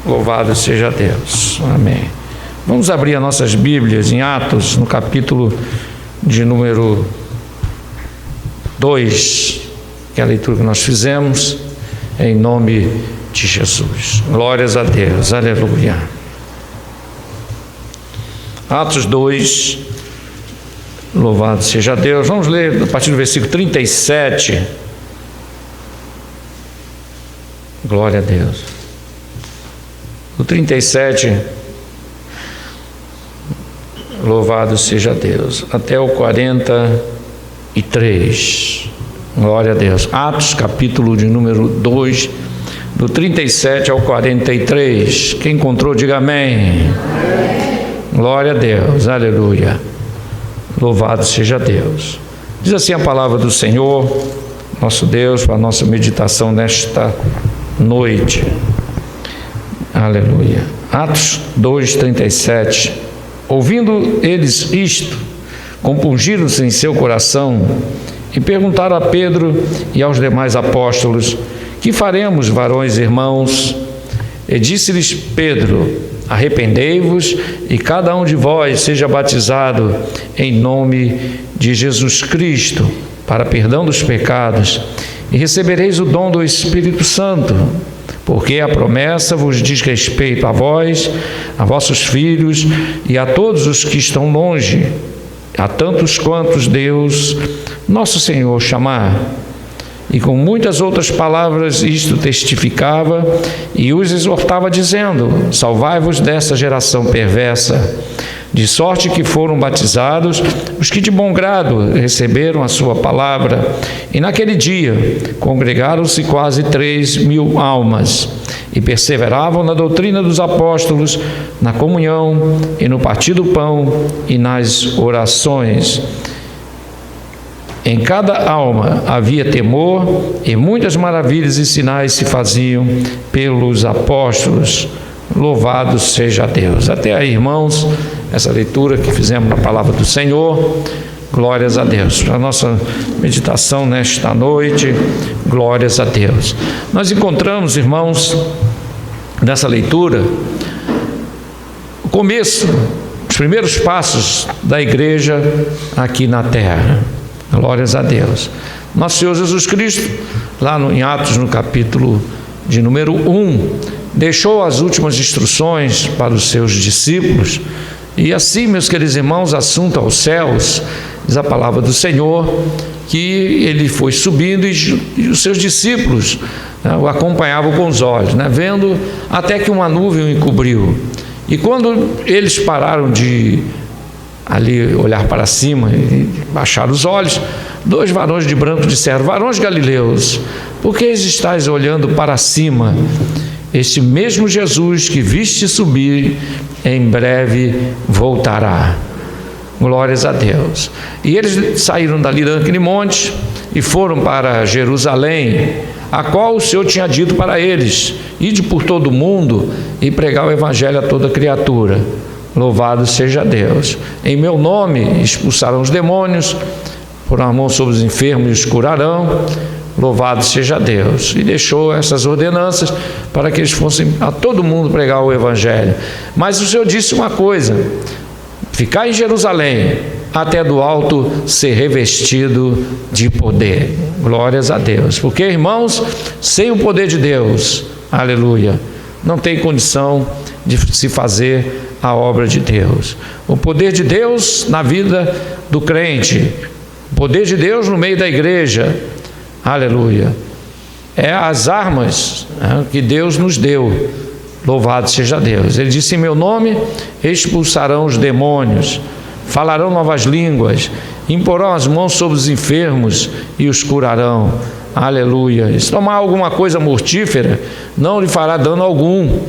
Louvado seja Deus. Amém. Vamos abrir as nossas Bíblias em Atos, no capítulo de número 2, que é a leitura que nós fizemos, em nome de Jesus. Glórias a Deus. Aleluia. Atos 2, louvado seja Deus. Vamos ler a partir do versículo 37. Glória a Deus. O 37, louvado seja Deus, até o 43. Glória a Deus. Atos, capítulo de número 2, do 37 ao 43. Quem encontrou, diga amém. Glória a Deus, aleluia. Louvado seja Deus. Diz assim a palavra do Senhor, nosso Deus, para a nossa meditação nesta noite. Aleluia. Atos 2:37. Ouvindo eles isto, compungiram-se em seu coração e perguntaram a Pedro e aos demais apóstolos: que faremos, varões irmãos? E disse-lhes Pedro: arrependei-vos e cada um de vós seja batizado em nome de Jesus Cristo para perdão dos pecados, e recebereis o dom do Espírito Santo, porque a promessa vos diz respeito a vós, a vossos filhos e a todos os que estão longe, a tantos quantos Deus, nosso Senhor, chamar. E com muitas outras palavras isto testificava e os exortava, dizendo: salvai-vos desta geração perversa. De sorte que foram batizados os que de bom grado receberam a sua palavra. E naquele dia congregaram-se quase 3.000 almas, e perseveravam na doutrina dos apóstolos, na comunhão e no partir do pão e nas orações. Em cada alma havia temor, e muitas maravilhas e sinais se faziam pelos apóstolos. Louvado seja Deus. Até aí, irmãos, essa leitura que fizemos na palavra do Senhor. Glórias a Deus. Para a nossa meditação nesta noite, glórias a Deus. Nós encontramos, irmãos, nessa leitura, o começo, os primeiros passos da igreja aqui na terra. Glórias a Deus. Nosso Senhor Jesus Cristo, lá em Atos, no capítulo de número 1, deixou as últimas instruções para os seus discípulos. E assim, meus queridos irmãos, assunto aos céus, diz a palavra do Senhor, que ele foi subindo e os seus discípulos o acompanhavam com os olhos, vendo até que uma nuvem o encobriu. E quando eles pararam de ali olhar para cima e baixar os olhos, 2 varões de branco disseram: varões galileus, por que estáis olhando para cima? Este mesmo Jesus que viste subir, em breve voltará. Glórias a Deus. E eles saíram dali daquele monte e foram para Jerusalém, a qual o Senhor tinha dito para eles: ide por todo o mundo e pregar o evangelho a toda criatura. Louvado seja Deus. Em meu nome expulsarão os demônios, porão a mão sobre os enfermos e os curarão. Louvado seja Deus. E deixou essas ordenanças para que eles fossem a todo mundo pregar o evangelho. Mas o Senhor disse uma coisa: ficar em Jerusalém até do alto ser revestido de poder. Glórias a Deus. Porque, irmãos, sem o poder de Deus, aleluia, não tem condição de se fazer a obra de Deus. O poder de Deus na vida do crente, o poder de Deus no meio da igreja, aleluia, é as armas que Deus nos deu. Louvado seja Deus. Ele disse: em meu nome expulsarão os demônios, falarão novas línguas, imporão as mãos sobre os enfermos e os curarão. Aleluia. E se tomar alguma coisa mortífera, não lhe fará dano algum.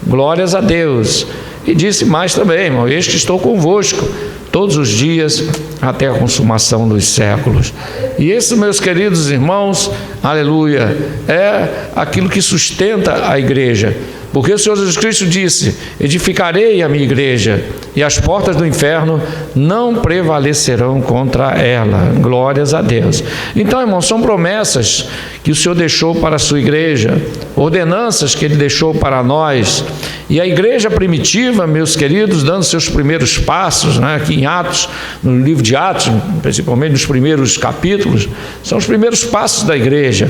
Glórias a Deus. E disse mais também: irmão, eis que estou convosco todos os dias até a consumação dos séculos. E isso, meus queridos irmãos, aleluia, é aquilo que sustenta a igreja. Porque o Senhor Jesus Cristo disse: edificarei a minha igreja, e as portas do inferno não prevalecerão contra ela. Glórias a Deus. Então, irmãos, são promessas que o Senhor deixou para a sua igreja, ordenanças que Ele deixou para nós, E a igreja primitiva, meus queridos, dando seus primeiros passos, né, aqui em Atos, no livro de Atos, principalmente nos primeiros capítulos, são os primeiros passos da igreja.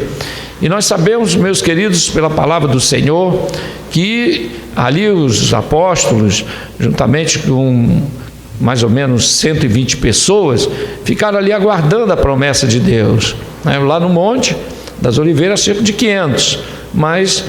E nós sabemos, meus queridos, pela palavra do Senhor, que ali os apóstolos, juntamente com mais ou menos 120 pessoas, ficaram ali aguardando a promessa de Deus. Lá no Monte das Oliveiras, cerca de 500, mas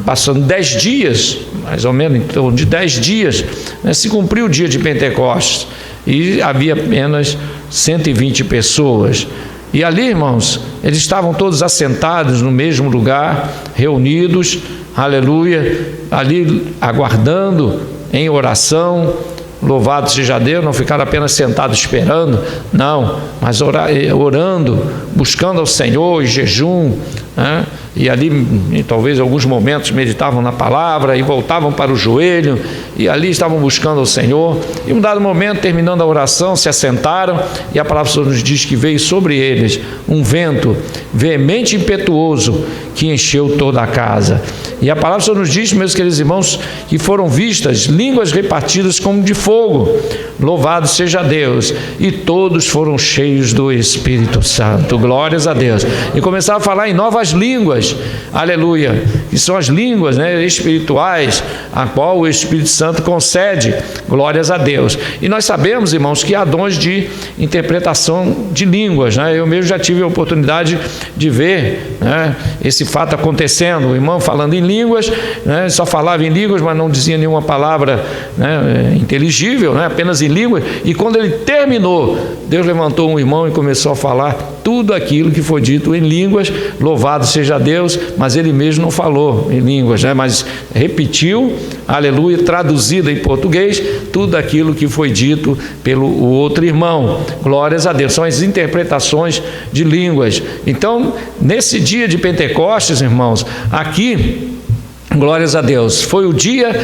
passando 10 dias, mais ou menos em torno de 10 dias, se cumpriu o dia de Pentecostes, e havia apenas 120 pessoas. E ali, irmãos, eles estavam todos assentados no mesmo lugar, reunidos, aleluia, ali aguardando em oração. Louvado seja Deus, não ficaram apenas sentados esperando, não, mas orando, buscando ao Senhor em jejum, né? E ali, talvez em alguns momentos, meditavam na palavra e voltavam para o joelho, e ali estavam buscando ao Senhor. E um dado momento, terminando a oração, se assentaram, e a palavra do Senhor nos diz que veio sobre eles um vento veemente e impetuoso que encheu toda a casa. E a palavra do Senhor nos diz, meus queridos irmãos, que foram vistas línguas repartidas como de fogo. Louvado seja Deus! E todos foram cheios do Espírito Santo. Glórias a Deus! E começaram a falar em novas línguas, aleluia, que são as línguas, né, espirituais, a qual o Espírito Santo concede. Glórias a Deus! E nós sabemos, irmãos, que há dons de interpretação de línguas, né? Eu mesmo já tive a oportunidade de ver, né, esse fato acontecendo. O irmão falando em línguas, né, só falava em línguas, mas não dizia nenhuma palavra, né, inteligível, né, apenas em línguas. E quando ele terminou, Deus levantou um irmão e começou a falar tudo aquilo que foi dito em línguas. Louvado seja Deus! Mas ele mesmo não falou em línguas, né, mas repetiu, aleluia, traduzido em português, tudo aquilo que foi dito pelo outro irmão. Glórias a Deus! São as interpretações de línguas. Então, nesse dia de Pentecostes, irmãos, aqui, glórias a Deus, foi o dia,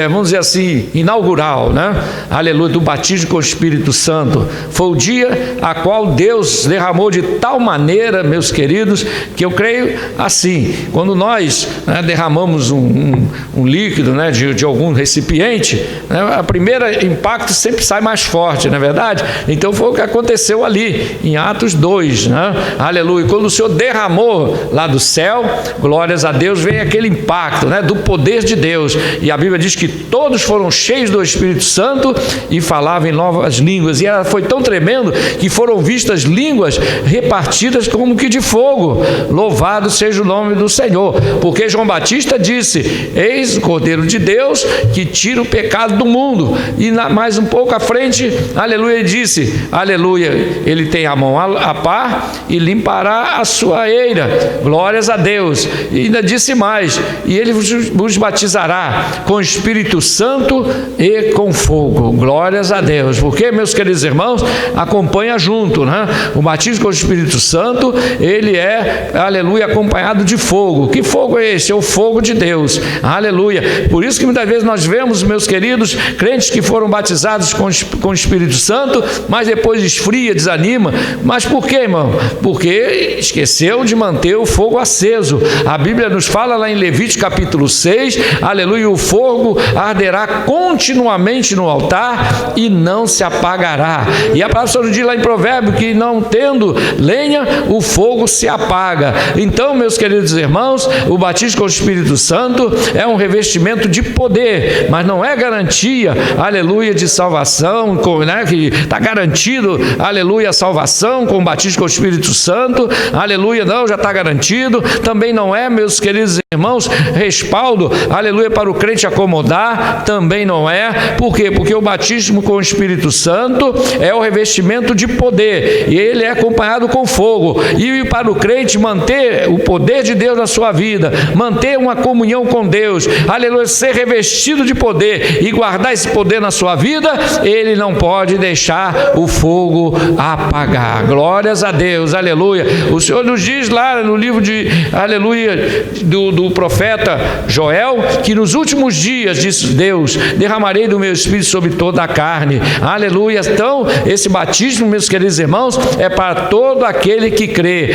vamos dizer assim, inaugural, né? Aleluia, do batismo com o Espírito Santo. Foi o dia a qual Deus derramou de tal maneira, meus queridos, que eu creio assim, quando nós, né, derramamos um líquido, né, de algum recipiente, né, o primeiro impacto sempre sai mais forte, não é verdade? Então foi o que aconteceu ali, em Atos 2, né? Aleluia, quando o Senhor derramou lá do céu, glórias a Deus, vem aquele impacto, né, do poder de Deus. E a Bíblia diz que todos foram cheios do Espírito Santo e falavam em novas línguas. E ela foi tão tremendo que foram vistas línguas repartidas como que de fogo. Louvado seja o nome do Senhor, porque João Batista disse: eis o Cordeiro de Deus que tira o pecado do mundo. E mais um pouco à frente, aleluia, ele disse, aleluia, ele tem a mão a par e limpará a sua eira. Glórias a Deus! E ainda disse mais: e ele vos batizará com o Espírito Santo e com fogo. Glórias a Deus! Porque, meus queridos irmãos, acompanha junto, né? O batismo com o Espírito Santo, ele é, aleluia, acompanhado de fogo. Que fogo é esse? É o fogo de Deus. Aleluia! Por isso que muitas vezes nós vemos, meus queridos, crentes que foram batizados com o Espírito Santo, mas depois esfria, desanima. Mas por quê, irmão? Porque esqueceu de manter o fogo aceso. A Bíblia nos fala lá em Levítico capítulo 6, aleluia, o fogo arderá continuamente no altar e não se apagará. E a palavra do Senhor diz lá em Provérbio que não tendo lenha, o fogo se apaga. Então, meus queridos irmãos, o batismo com o Espírito Santo é um revestimento de poder, mas não é garantia, aleluia, de salvação, né, que está garantido, aleluia, a salvação com o batismo com o Espírito Santo, aleluia, não, já está garantido. Também não é, meus queridos irmãos, respaldo, aleluia, para o crente acomodar, também não é. Por quê? Porque o batismo com o Espírito Santo é o revestimento de poder, e ele é acompanhado com fogo. E para o crente manter o poder de Deus na sua vida, manter uma comunhão com Deus, aleluia, ser revestido de poder e guardar esse poder na sua vida, ele não pode deixar o fogo apagar. Glórias a Deus, aleluia. O Senhor nos diz lá no livro de, aleluia, do profeta Joel, que nos últimos dias, disse Deus, derramarei do meu Espírito sobre toda a carne. Aleluia. Então, esse batismo, meus queridos irmãos, é para todo aquele que crê.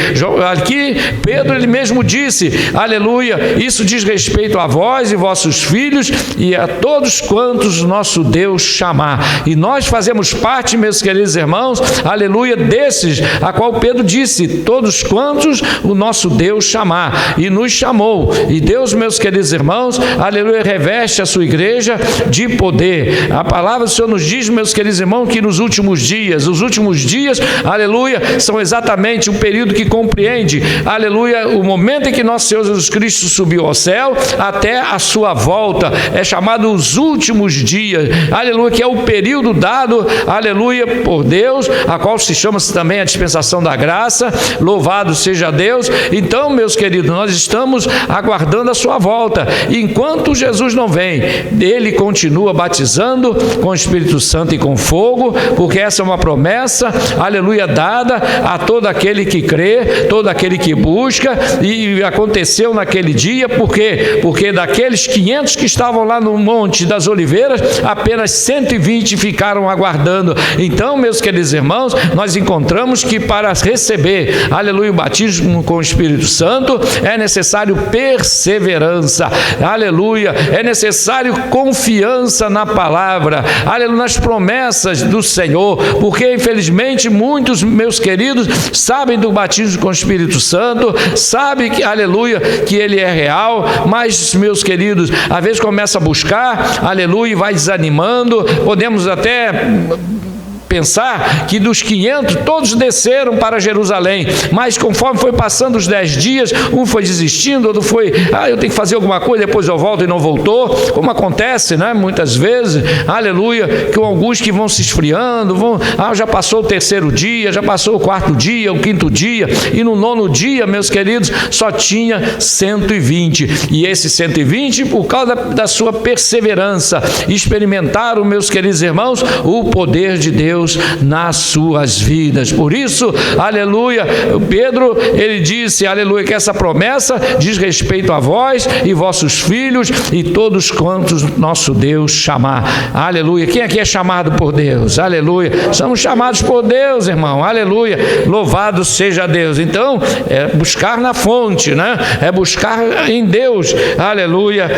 Aqui, Pedro, ele mesmo disse, aleluia, isso diz respeito a vós e vossos filhos e a todos quantos nosso Deus chamar. E nós fazemos parte, meus queridos irmãos, aleluia, desses, a qual Pedro disse, todos quantos o nosso Deus chamar. E nos chamou. E Deus, meus queridos irmãos, aleluia, reveste a sua igreja de poder. A palavra do Senhor nos diz, meus queridos irmãos, que nos últimos dias, aleluia, são exatamente o período que compreende, aleluia, o momento em que nosso Senhor Jesus Cristo subiu ao céu até a sua volta. É chamado os últimos dias, aleluia, que é o período dado, aleluia, por Deus, a qual se chama-se também a dispensação da graça. Louvado seja Deus. Então, meus queridos, nós estamos aguardando a sua volta. E enquanto Jesus não vem, ele continua batizando com o Espírito Santo e com fogo, porque essa é uma promessa, aleluia, dada a todo aquele que crê, todo aquele que busca. E aconteceu naquele dia, por quê? Porque daqueles 500 que estavam lá no Monte das Oliveiras, apenas 120 ficaram aguardando. Então, meus queridos irmãos, nós encontramos que para receber, aleluia, o batismo com o Espírito Santo, é necessário perseverança, aleluia, é necessário confiança na palavra, aleluia, nas promessas do Senhor, porque infelizmente muitos, meus queridos, sabem do batismo com o Espírito Santo, sabem que, aleluia, que ele é real, mas, meus queridos, às vezes começa a buscar, aleluia, e vai desanimando. Podemos até pensar que dos 500 todos desceram para Jerusalém, mas conforme foi passando os 10 dias, um foi desistindo, outro foi, eu tenho que fazer alguma coisa, depois eu volto, e não voltou, como acontece, né, muitas vezes, aleluia, que alguns que vão se esfriando, já passou o 3º dia, já passou o 4º dia, o 5º dia, e no 9º dia, meus queridos, só tinha 120, e esses 120, por causa da sua perseverança, experimentaram, meus queridos irmãos, o poder de Deus nas suas vidas. Por isso, aleluia, Pedro, ele disse, aleluia, que essa promessa diz respeito a vós e vossos filhos e todos quantos nosso Deus chamar. Aleluia. Quem aqui é chamado por Deus? Aleluia. Somos chamados por Deus, irmão. Aleluia. Louvado seja Deus. Então, é buscar na fonte, né? É buscar em Deus, aleluia,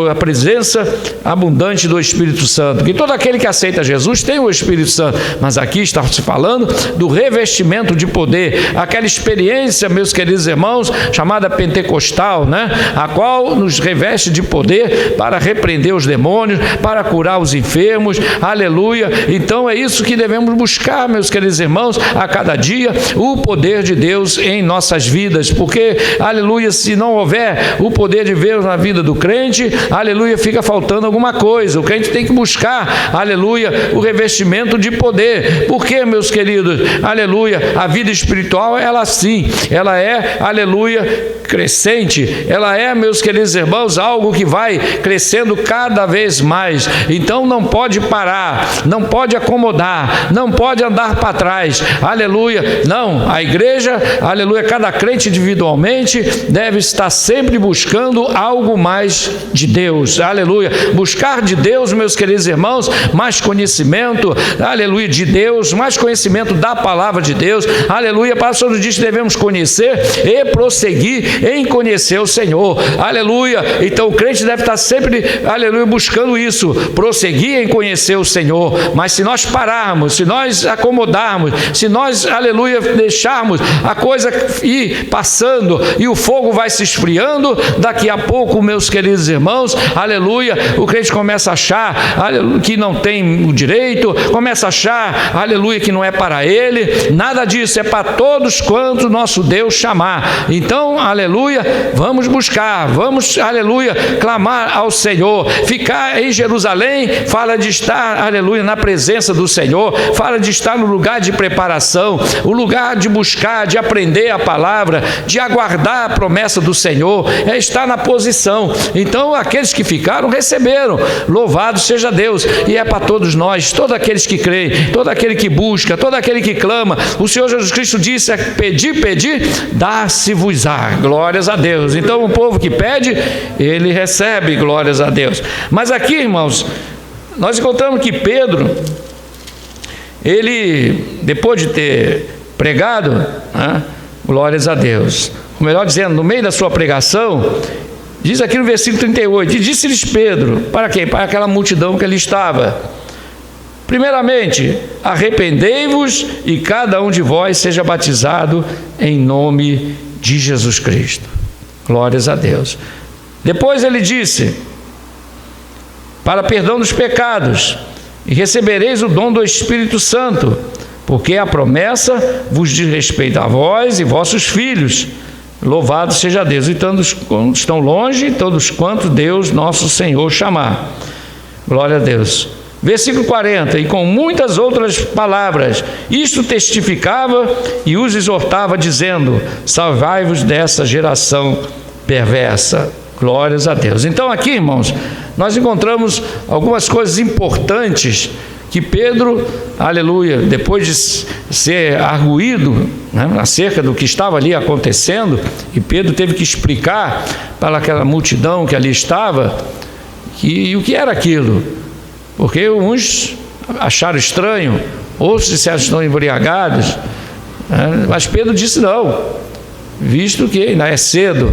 a presença abundante do Espírito Santo. Que todo aquele que aceita Jesus tem o Espírito Santo, mas aqui está se falando do revestimento de poder, aquela experiência, meus queridos irmãos, chamada pentecostal, né? A qual nos reveste de poder para repreender os demônios, para curar os enfermos, aleluia. Então é isso que devemos buscar, meus queridos irmãos, a cada dia, o poder de Deus em nossas vidas, porque, aleluia, se não houver o poder de Deus na vida do crente, aleluia, fica faltando alguma coisa. O crente tem que buscar, aleluia, o revestimento de poder. Porque, meus queridos, aleluia, a vida espiritual, ela sim, ela é, aleluia, crescente, ela é, meus queridos irmãos, algo que vai crescendo cada vez mais. Então não pode parar, não pode acomodar, não pode andar para trás, aleluia. Não, a igreja, aleluia, cada crente individualmente deve estar sempre buscando algo mais de Deus, aleluia. Buscar de Deus, meus queridos irmãos, mais conhecimento, aleluia, de Deus, mais conhecimento da palavra de Deus, aleluia. Para o Senhor nos diz que devemos conhecer e prosseguir em conhecer o Senhor, aleluia. Então o crente deve estar sempre, aleluia, buscando isso, prosseguir em conhecer o Senhor. Mas se nós pararmos, se nós acomodarmos, se nós, aleluia, deixarmos a coisa ir passando e o fogo vai se esfriando, daqui a pouco, meus queridos irmãos, aleluia, o crente começa a achar, aleluia, que não tem o direito, começa a achar, aleluia, que não é para ele. Nada disso, é para todos quanto nosso Deus chamar. Então, aleluia, vamos buscar, vamos, aleluia, clamar ao Senhor. Ficar em Jerusalém fala de estar, aleluia, na presença do Senhor, fala de estar no lugar de preparação, o lugar de buscar, de aprender a palavra, de aguardar a promessa do Senhor, é estar na posição. Então aqueles que ficaram receberam, louvado seja Deus. E é para todos nós, todos aqueles que crê, todo aquele que busca, todo aquele que clama. O Senhor Jesus Cristo disse: pedir, pedir, dá-se-vos-á. Glórias a Deus. Então o povo que pede, ele recebe, glórias a Deus. Mas aqui, irmãos, nós encontramos que Pedro, ele, depois de ter pregado, né, glórias a Deus, ou melhor dizendo, no meio da sua pregação, diz aqui no versículo 38, e disse-lhes Pedro, para quem? Para aquela multidão que ali estava: primeiramente, arrependei-vos e cada um de vós seja batizado em nome de Jesus Cristo. Glórias a Deus. Depois ele disse: para perdão dos pecados, e recebereis o dom do Espírito Santo, porque a promessa vos diz respeito a vós e vossos filhos. Louvado seja Deus. E todos quantos estão longe, todos quantos Deus nosso Senhor chamar. Glória a Deus. Versículo 40, e com muitas outras palavras, isto testificava e os exortava, dizendo: salvai-vos dessa geração perversa. Glórias a Deus. Então aqui, irmãos, nós encontramos algumas coisas importantes que Pedro, aleluia, depois de ser arguído, né, acerca do que estava ali acontecendo, e Pedro teve que explicar para aquela multidão que ali estava, e o que era aquilo, porque uns acharam estranho, outros disseram que estão embriagados, né, mas Pedro disse: não, visto que ainda é cedo,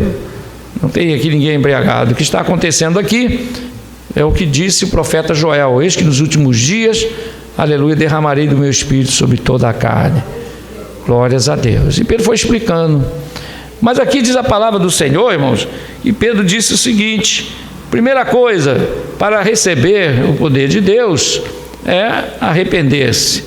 não tem aqui ninguém embriagado. O que está acontecendo aqui é o que disse o profeta Joel: eis que nos últimos dias, aleluia, derramarei do meu espírito sobre toda a carne. Glórias a Deus. E Pedro foi explicando. Mas aqui diz a palavra do Senhor, irmãos, e Pedro disse o seguinte: primeira coisa, para receber o poder de Deus, é arrepender-se.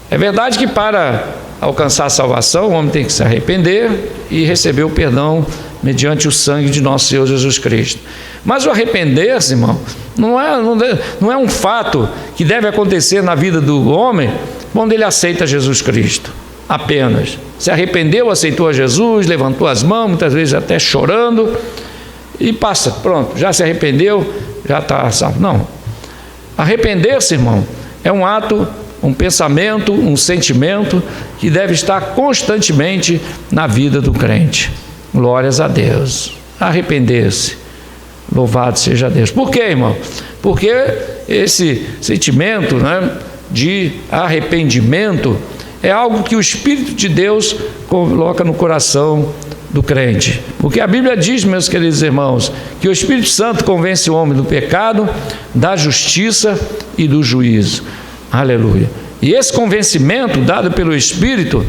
É verdade que para alcançar a salvação, o homem tem que se arrepender e receber o perdão mediante o sangue de nosso Senhor Jesus Cristo. Mas o arrepender-se, irmão, não é um fato que deve acontecer na vida do homem quando ele aceita Jesus Cristo, apenas. Se arrependeu, aceitou a Jesus, levantou as mãos, muitas vezes até chorando, e passa, pronto, já se arrependeu, já está salvo. Não. Arrepender-se, irmão, é um ato, um pensamento, um sentimento que deve estar constantemente na vida do crente. Glórias a Deus. Arrepender-se. Louvado seja Deus. Por quê, irmão? Porque esse sentimento, né, de arrependimento é algo que o Espírito de Deus coloca no coração do crente. Porque a Bíblia diz, meus queridos irmãos, que o Espírito Santo convence o homem do pecado, da justiça e do juízo. Aleluia. E esse convencimento dado pelo Espírito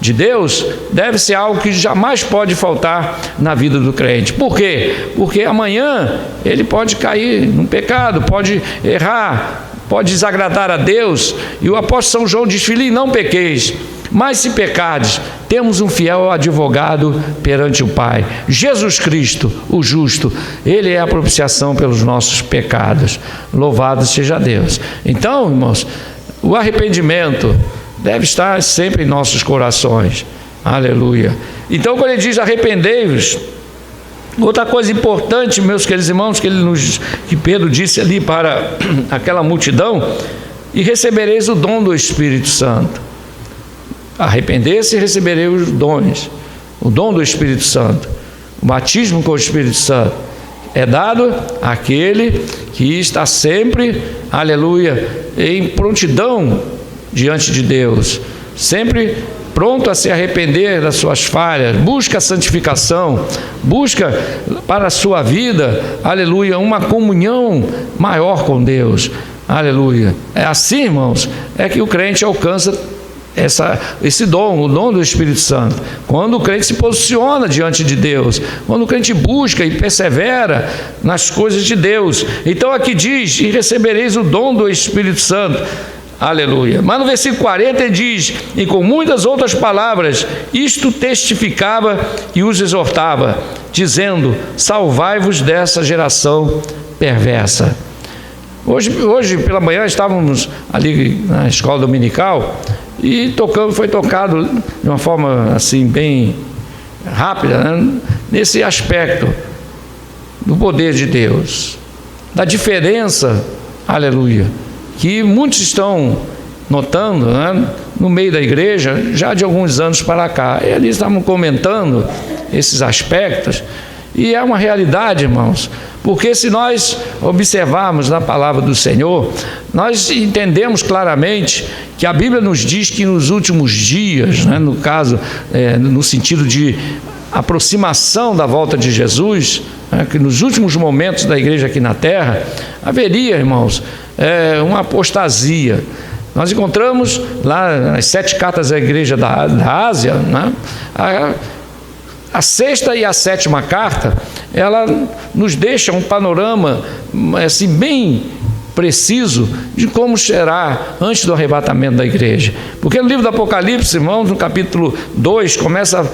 de Deus deve ser algo que jamais pode faltar na vida do crente. Por quê? Porque amanhã ele pode cair num pecado, pode errar, pode desagradar a Deus. E o apóstolo São João diz: filhinho, não pequeis, mas se pecardes, temos um fiel advogado perante o Pai, Jesus Cristo, o justo. Ele é a propiciação pelos nossos pecados. Louvado seja Deus. Então, irmãos, o arrependimento deve estar sempre em nossos corações. Aleluia. Então, quando ele diz arrependei-vos, outra coisa importante, meus queridos irmãos, que Pedro disse ali para aquela multidão: e recebereis o dom do Espírito Santo. Arrepender-se e receberei os dons, o dom do Espírito Santo. O batismo com o Espírito Santo é dado àquele que está sempre, aleluia, em prontidão diante de Deus, sempre pronto a se arrepender das suas falhas, busca a santificação, busca para a sua vida, aleluia, uma comunhão maior com Deus, aleluia. É assim, irmãos, é que o crente alcança esse dom, o dom do Espírito Santo. Quando o crente se posiciona diante de Deus, quando o crente busca e persevera nas coisas de Deus. Então aqui diz: e recebereis o dom do Espírito Santo. Aleluia. Mas no versículo 40 ele diz: e com muitas outras palavras, isto testificava e os exortava, dizendo: salvai-vos dessa geração perversa. Hoje pela manhã estávamos ali na escola dominical e foi tocado de uma forma assim bem rápida, né, nesse aspecto do poder de Deus, da diferença, aleluia, que muitos estão notando, né, no meio da igreja, já de alguns anos para cá. E eles estavam comentando esses aspectos, e é uma realidade, irmãos, porque se nós observarmos na palavra do Senhor, nós entendemos claramente que a Bíblia nos diz que nos últimos dias, né, no caso, no sentido de aproximação da volta de Jesus, né, que nos últimos momentos da igreja aqui na terra, haveria, irmãos, uma apostasia. Nós encontramos lá nas 7 cartas da igreja da Ásia, né, a 6ª e a 7ª carta, ela nos deixa um panorama assim, bem preciso de como será antes do arrebatamento da igreja. Porque no livro do Apocalipse, irmãos, no capítulo 2, começa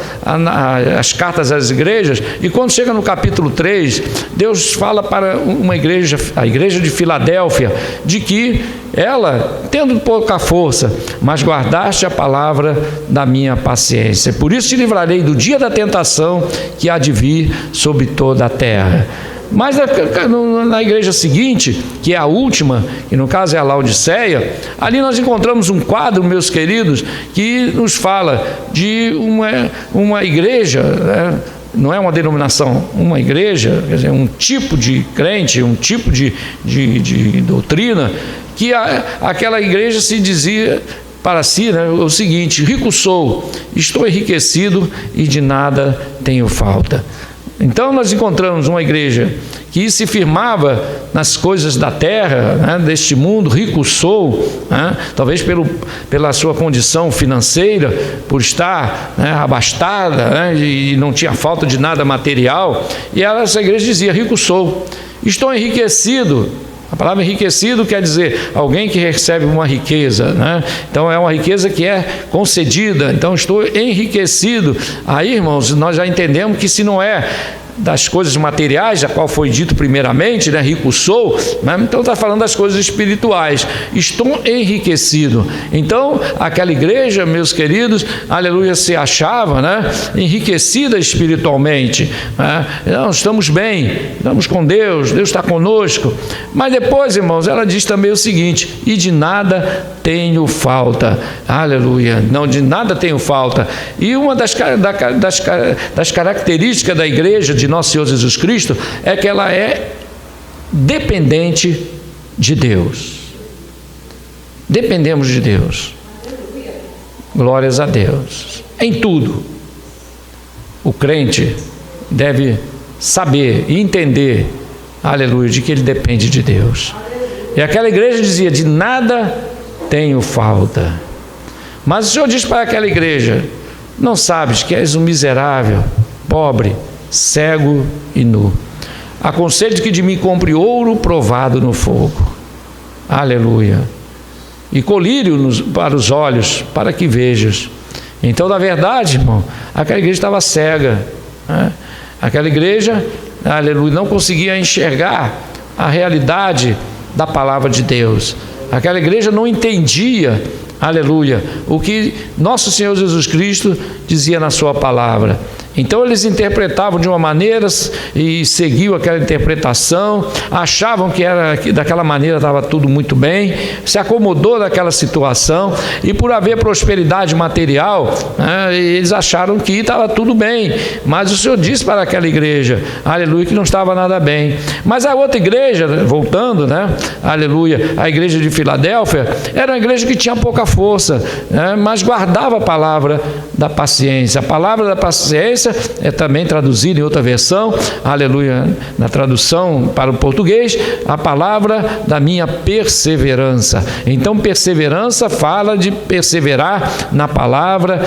as cartas às igrejas, e quando chega no capítulo 3, Deus fala para uma igreja, a igreja de Filadélfia, de que ela, tendo pouca força, mas guardaste a palavra da minha paciência. Por isso te livrarei do dia da tentação que há de vir sobre toda a terra. Mas na igreja seguinte, que é a última, que no caso é a Laodiceia, ali nós encontramos um quadro, meus queridos, que nos fala de uma igreja, né? Não é uma denominação, uma igreja, quer dizer, um tipo de crente, um tipo de doutrina, que aquela igreja se dizia para si, né, o seguinte: rico sou, estou enriquecido e de nada tenho falta. Então nós encontramos uma igreja que se firmava nas coisas da terra, né, deste mundo, rico sou, né, talvez pela sua condição financeira, por estar, né, abastada, né, e não tinha falta de nada material, e essa igreja dizia: rico sou, estou enriquecido. A palavra enriquecido quer dizer alguém que recebe uma riqueza, né? Então é uma riqueza que é concedida. Então estou enriquecido. Aí, irmãos, nós já entendemos que se não é das coisas materiais, a qual foi dito primeiramente, né, rico sou, né? Então está falando das coisas espirituais. Estou enriquecido. Então aquela igreja, meus queridos, aleluia, se achava, né, enriquecida espiritualmente, né? Não, estamos bem, estamos com Deus, Deus está conosco. Mas depois, irmãos, ela diz também o seguinte: e de nada tenho falta. Aleluia, não, de nada tenho falta. E uma das características da igreja de nosso Senhor Jesus Cristo é que ela é dependente de Deus. Dependemos de Deus. Glórias a Deus. Em tudo, o crente deve saber e entender, aleluia, de que ele depende de Deus. E aquela igreja dizia: de nada tenho falta. Mas o Senhor diz para aquela igreja: não sabes que és um miserável, pobre, cego e nu. Aconselho-te que de mim compre ouro provado no fogo, aleluia, e colírio para os olhos, para que vejas. Então, na verdade, irmão, aquela igreja estava cega, né? Aquela igreja, aleluia, não conseguia enxergar a realidade da palavra de Deus. Aquela igreja não entendia, aleluia, o que nosso Senhor Jesus Cristo dizia na sua palavra. Então eles interpretavam de uma maneira e seguiam aquela interpretação, achavam que daquela maneira estava tudo muito bem, se acomodou naquela situação, e por haver prosperidade material, né, eles acharam que estava tudo bem. Mas o Senhor disse para aquela igreja, aleluia, que não estava nada bem. Mas a outra igreja, voltando, né, aleluia, a igreja de Filadélfia, era uma igreja que tinha pouca força, né, mas guardava a palavra da paciência. A palavra da paciência é também traduzida em outra versão, aleluia, na tradução para o português, a palavra da minha perseverança. Então perseverança fala de perseverar na palavra,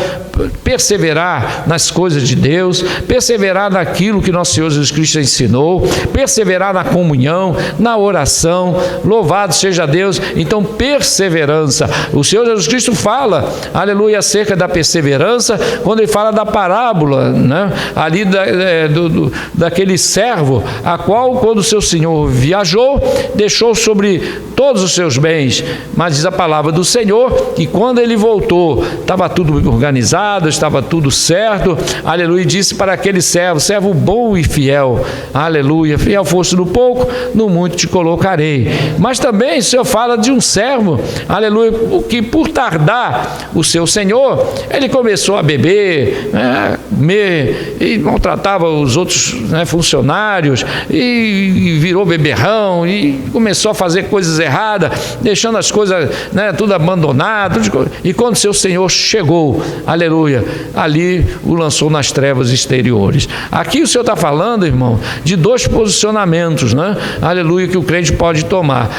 perseverar nas coisas de Deus, perseverar naquilo que nosso Senhor Jesus Cristo ensinou, perseverar na comunhão, na oração. Louvado seja Deus. Então perseverança, o Senhor Jesus Cristo fala, aleluia, acerca da perseverança, quando ele fala da parábola, né, ali daquele servo, a qual, quando seu senhor viajou, deixou sobre todos os seus bens, mas diz a palavra do Senhor, que quando ele voltou, estava tudo organizado, estava tudo certo, aleluia, e disse para aquele servo bom e fiel, aleluia, fiel foste no pouco, no muito te colocarei. Mas também o Senhor fala de um servo, aleluia, que por tardar o seu senhor, ele começou a beber, né, comer, e maltratava os outros, né, funcionários, e virou beberrão, e começou a fazer coisas erradas, deixando as coisas, né, tudo abandonado, e quando seu senhor chegou, aleluia, ali o lançou nas trevas exteriores. Aqui o Senhor está falando, irmão, de dois posicionamentos, né, aleluia, que o crente pode tomar,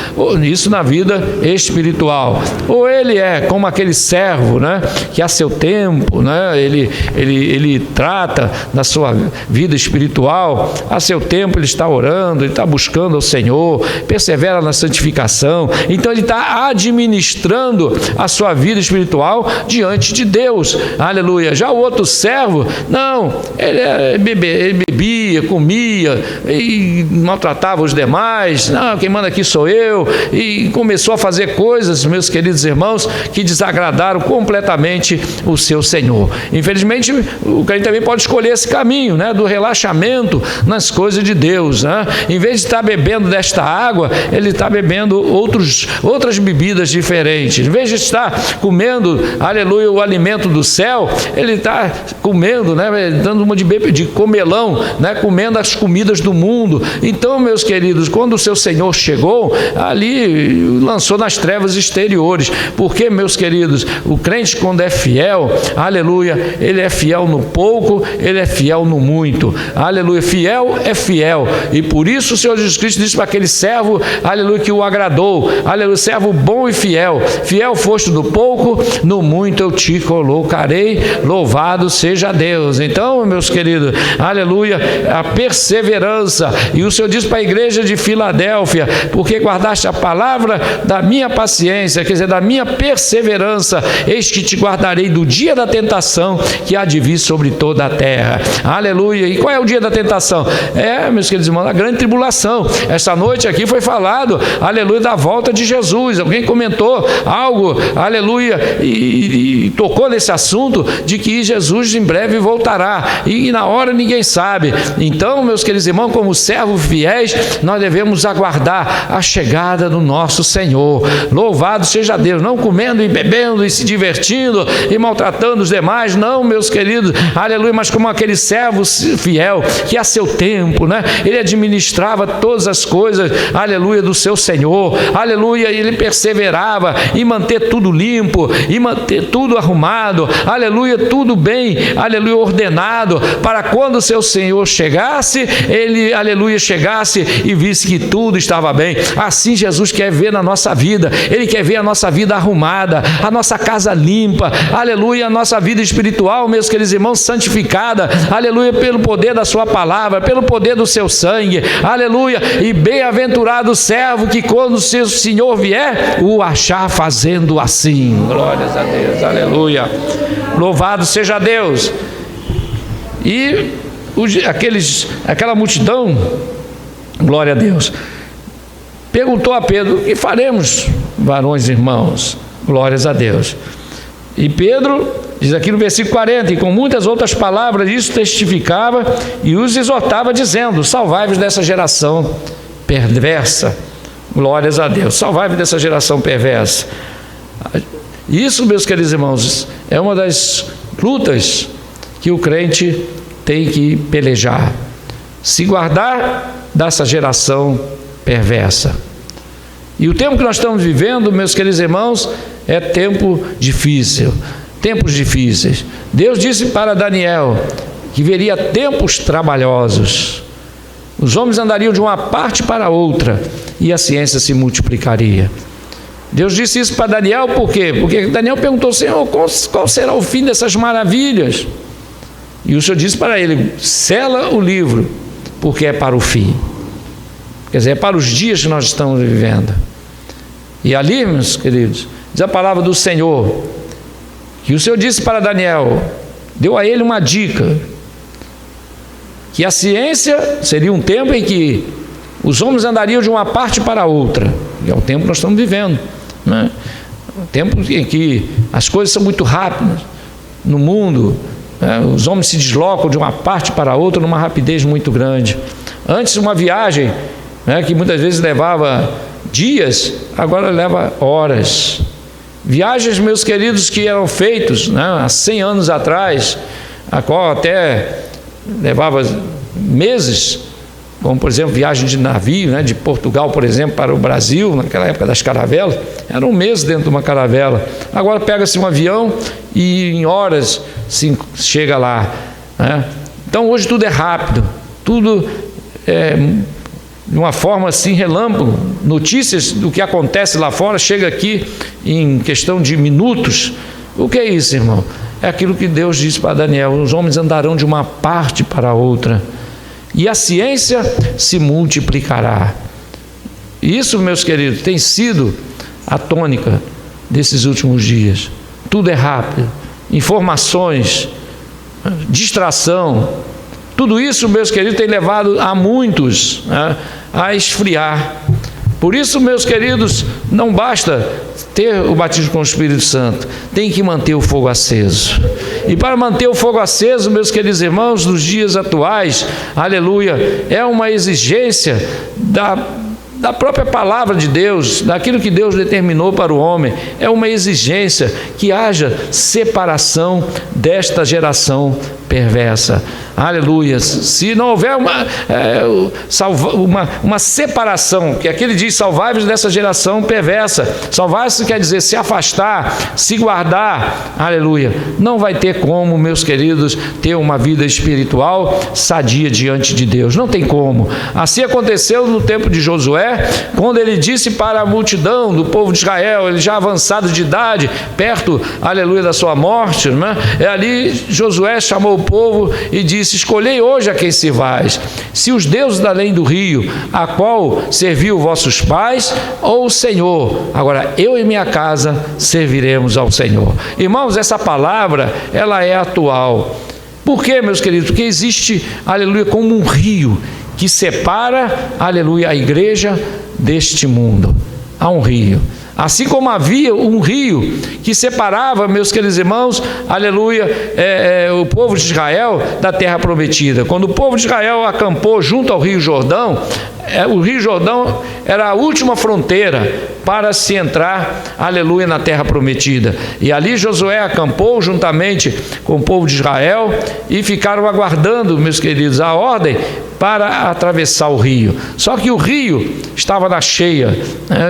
isso na vida espiritual. Ou ele é como aquele servo, né, que a seu tempo, né, ele trata da sua vida espiritual, a seu tempo ele está orando, ele está buscando ao Senhor, persevera na santificação, então ele está administrando a sua vida espiritual diante de Deus, aleluia. Já o outro servo, não, ele bebia, comia e maltratava os demais, não, quem manda aqui sou eu, e começou a fazer coisas, meus queridos irmãos, que desagradaram completamente o seu Senhor. Infelizmente, o crente também pode escolher esse caminho, né, do relaxamento nas coisas de Deus, né? Em vez de estar bebendo desta água, ele está bebendo outras bebidas diferentes. Em vez de estar comendo, aleluia, o alimento do céu, ele está comendo, né, dando uma de comelão, né, comendo as comidas do mundo. Então, meus queridos, quando o seu Senhor chegou, ali lançou nas trevas exteriores, porque, meus queridos, o crente quando é fiel, aleluia, ele é fiel no pouco, ele é fiel no muito, aleluia, fiel é fiel, e por isso o Senhor Jesus Cristo disse para aquele servo, aleluia, que o agradou, aleluia, servo bom e fiel, fiel foste no pouco, no muito eu te colocarei, louvado seja Deus. Então, meus queridos, aleluia, a perseverança, e o Senhor diz para a igreja de Filadélfia, porque guardaste a palavra da minha paciência, quer dizer, da minha perseverança, eis que te guardarei do dia da tentação que há de vir sobre toda a terra, aleluia. E qual é o dia da tentação? Meus queridos irmãos, a grande tribulação. Esta noite aqui foi falado, aleluia, da volta de Jesus. Alguém comentou algo, aleluia, e tocou nesse assunto de que Jesus em breve voltará, e na hora ninguém sabe. Então, meus queridos irmãos, como servos fiéis, nós devemos aguardar a chegada do nosso Senhor. Louvado seja Deus, não comendo e bebendo e se divertindo e maltratando os demais, não, meus queridos, aleluia, mas como aquele servo fiel, que a seu tempo, né, ele administrava todas as coisas, aleluia, do seu Senhor, aleluia, ele perseverava em manter tudo limpo, e manter tudo arrumado, aleluia, tudo bem, aleluia, ordenado, para quando o seu Senhor chegasse, ele, aleluia, chegasse e visse que tudo estava bem. Assim Jesus quer ver na nossa vida, ele quer ver a nossa vida arrumada, a nossa casa limpa, aleluia, a nossa vida espiritual, meus queridos irmãos, santificada, aleluia, pelo poder da sua palavra, pelo poder do seu sangue, aleluia, e bem-aventurado o servo que quando o seu Senhor vier, o achar fazendo assim. Glórias a Deus, aleluia, louvado seja Deus. E aquela multidão, glória a Deus, perguntou a Pedro: o que faremos, varões irmãos? Glórias a Deus. E Pedro diz aqui no versículo 40, e com muitas outras palavras isso testificava e os exortava, dizendo: salvai-vos dessa geração perversa. Glórias a Deus, salvai-vos dessa geração perversa. Isso, meus queridos irmãos, é uma das lutas que o crente tem que pelejar, se guardar dessa geração perversa. E o tempo que nós estamos vivendo, meus queridos irmãos, é tempo difícil, tempos difíceis. Deus disse para Daniel que viria tempos trabalhosos, os homens andariam de uma parte para outra e a ciência se multiplicaria. Deus disse isso para Daniel, por quê? Porque Daniel perguntou: Senhor, qual será o fim dessas maravilhas? E o Senhor disse para ele: sela o livro, porque é para o fim. Quer dizer, é para os dias que nós estamos vivendo. E ali, meus queridos, Diz a palavra do Senhor, que o Senhor disse para Daniel, deu a ele uma dica, que a ciência seria um tempo em que os homens andariam de uma parte para outra, e é o tempo que nós estamos vivendo, né? Um tempo em que as coisas são muito rápidas no mundo, né? Os homens se deslocam de uma parte para outra numa rapidez muito grande. Antes uma viagem, né, que muitas vezes levava dias, agora leva horas. Viagens, meus queridos, que eram feitos, né, há 100 anos atrás, a qual até levava meses, como por exemplo viagem de navio, né, de Portugal, por exemplo, para o Brasil, naquela época das caravelas, era um mês dentro de uma caravela. Agora pega-se um avião e em horas se chega lá, né? Então hoje tudo é rápido, tudo é de uma forma assim, relâmpago. Notícias do que acontece lá fora chega aqui em questão de minutos. O que é isso, irmão? É aquilo que Deus disse para Daniel: os homens andarão de uma parte para outra, e a ciência se multiplicará. E isso, meus queridos, tem sido a tônica desses últimos dias. Tudo é rápido, informações, distração. Tudo isso, meus queridos, tem levado a muitos, né, a esfriar. Por isso, meus queridos, não basta ter o batismo com o Espírito Santo, tem que manter o fogo aceso. E para manter o fogo aceso, meus queridos irmãos, nos dias atuais, aleluia, é uma exigência da própria palavra de Deus, daquilo que Deus determinou para o homem. É uma exigência que haja separação desta geração perversa. Aleluia. Se não houver uma separação, que aquele diz: salvai-vos dessa geração perversa. Salvar-se quer dizer se afastar, se guardar. Aleluia. Não vai ter como, meus queridos, ter uma vida espiritual sadia diante de Deus. Não tem como. Assim aconteceu no tempo de Josué, quando ele disse para a multidão do povo de Israel, ele já avançado de idade, perto, aleluia, da sua morte, né? Ali Josué chamou o povo e disse: escolhei hoje a quem servais, se os deuses da além do rio, a qual serviu vossos pais, ou o Senhor. Agora eu e minha casa serviremos ao Senhor. Irmãos, essa palavra, ela é atual. Por quê, meus queridos? Porque existe, aleluia, como um rio que separa, aleluia, a igreja deste mundo. Há um rio. Assim como havia um rio que separava, meus queridos irmãos, aleluia, o povo de Israel da terra prometida. Quando o povo de Israel acampou junto ao rio Jordão, o rio Jordão era a última fronteira para se entrar, aleluia, na terra prometida. E ali Josué acampou juntamente com o povo de Israel e ficaram aguardando, meus queridos, a ordem para atravessar o rio. Só que o rio estava na cheia,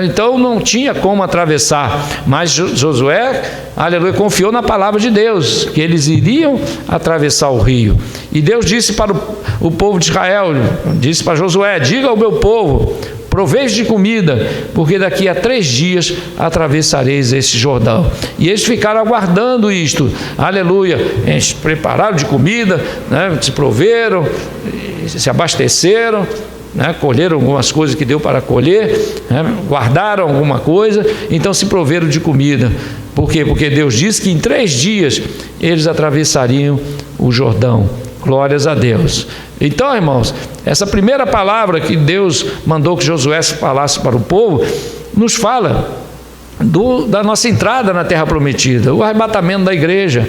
então não tinha como atravessar. Mas Josué, aleluia, confiou na palavra de Deus, que eles iriam atravessar o rio. E Deus disse para o povo de Israel, disse para Josué: diga ao meu povo, proveis de comida, porque daqui a 3 dias atravessareis esse Jordão. E eles ficaram aguardando isto, aleluia. Eles prepararam de comida, né, se proveram, se abasteceram, né, colheram algumas coisas que deu para colher, né, guardaram alguma coisa, então se proveram de comida. Por quê? Porque Deus disse que em 3 dias eles atravessariam o Jordão. Glórias a Deus. Então, irmãos, essa primeira palavra que Deus mandou que Josué falasse para o povo, nos fala da nossa entrada na terra prometida, o arrebatamento da igreja,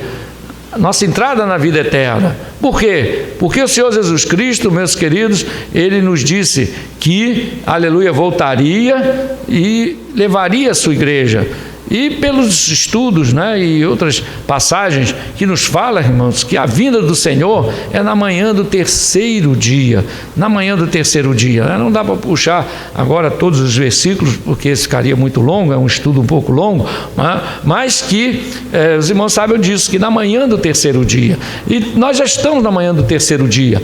nossa entrada na vida eterna. Por quê? Porque o Senhor Jesus Cristo, meus queridos, Ele nos disse que, aleluia, voltaria e levaria a sua igreja. E pelos estudos, né, e outras passagens que nos falam, irmãos, que a vinda do Senhor é na manhã do 3º dia. Na manhã do 3º dia. Não dá para puxar agora todos os versículos, porque esse ficaria muito longo, é um estudo um pouco longo, né, mas que os irmãos sabem disso, que na manhã do 3º dia. E nós já estamos na manhã do 3º dia.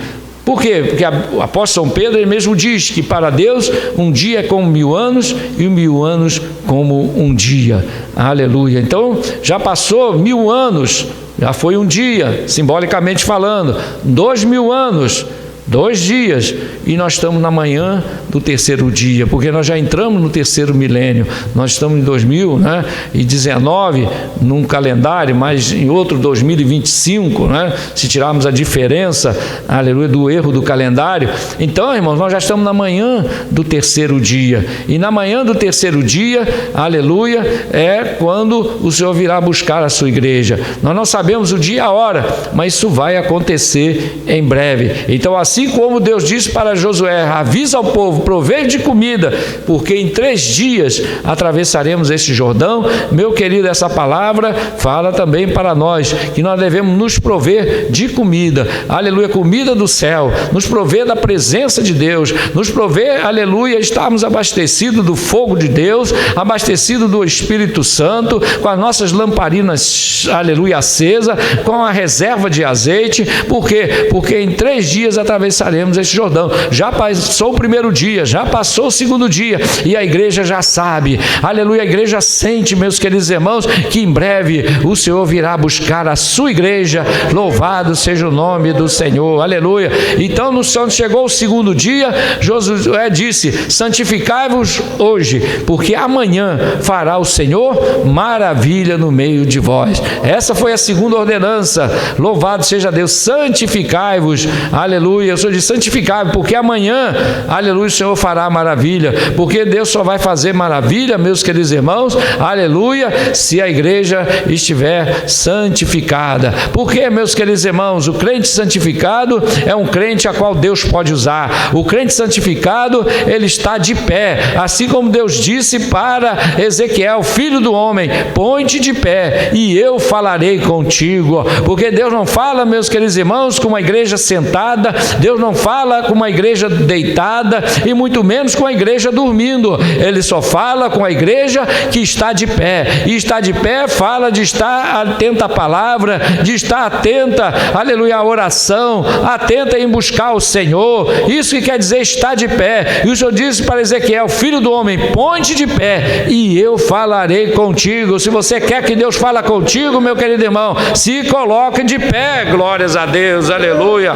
Por quê? Porque o apóstolo São Pedro, ele mesmo diz que para Deus um dia é como 1000 anos e 1000 anos como um dia. Aleluia. Então já passou 1000 anos, já foi um dia, simbolicamente falando. 2000 anos, 2 dias, e nós estamos na manhã do terceiro dia, porque nós já entramos no terceiro milênio. Nós estamos em 2019, num calendário, mas em outro 2025, né? Se tirarmos a diferença, aleluia, do erro do calendário. Então, irmãos, nós já estamos na manhã do terceiro dia, e na manhã do terceiro dia, aleluia, é quando o Senhor virá buscar a sua igreja. Nós não sabemos o dia e a hora, mas isso vai acontecer em breve. Então, assim como Deus disse para Josué: avisa ao povo, provei de comida, porque em 3 dias atravessaremos este Jordão. Meu querido, essa palavra fala também para nós, que nós devemos nos prover de comida, aleluia, comida do céu, nos prover da presença de Deus, nos prover, aleluia, estarmos abastecidos do fogo de Deus, abastecidos do Espírito Santo, com as nossas lamparinas, aleluia, acesa, com a reserva de azeite. Por quê? Porque em 3 dias atravessaremos este Jordão. Já passou o primeiro dia, já passou o segundo dia, e a igreja já sabe, aleluia, a igreja sente, meus queridos irmãos, que em breve o Senhor virá buscar a sua igreja. Louvado seja o nome do Senhor, aleluia. Então, no Senhor chegou o segundo dia, Josué disse: santificai-vos hoje, porque amanhã fará o Senhor maravilha no meio de vós. Essa foi a segunda ordenança. Louvado seja Deus, santificai-vos, aleluia. Eu sou de santificai-vos, porque amanhã, aleluia, o Senhor fará maravilha, porque Deus só vai fazer maravilha, meus queridos irmãos, aleluia, se a igreja estiver santificada. Porque, meus queridos irmãos, o crente santificado é um crente a qual Deus pode usar. O crente santificado, ele está de pé, assim como Deus disse para Ezequiel: filho do homem, põe-te de pé e eu falarei contigo. Porque Deus não fala, meus queridos irmãos, com uma igreja sentada, Deus não fala com uma igreja deitada, e muito menos com a igreja dormindo. Ele só fala com a igreja que está de pé, e está de pé fala de estar atenta à palavra, de estar atenta, aleluia, à oração, atenta em buscar o Senhor. Isso que quer dizer estar de pé. E o Senhor disse para Ezequiel: filho do homem, põe-te de pé e eu falarei contigo. Se você quer que Deus fale contigo, meu querido irmão, se coloque de pé. Glórias a Deus, aleluia,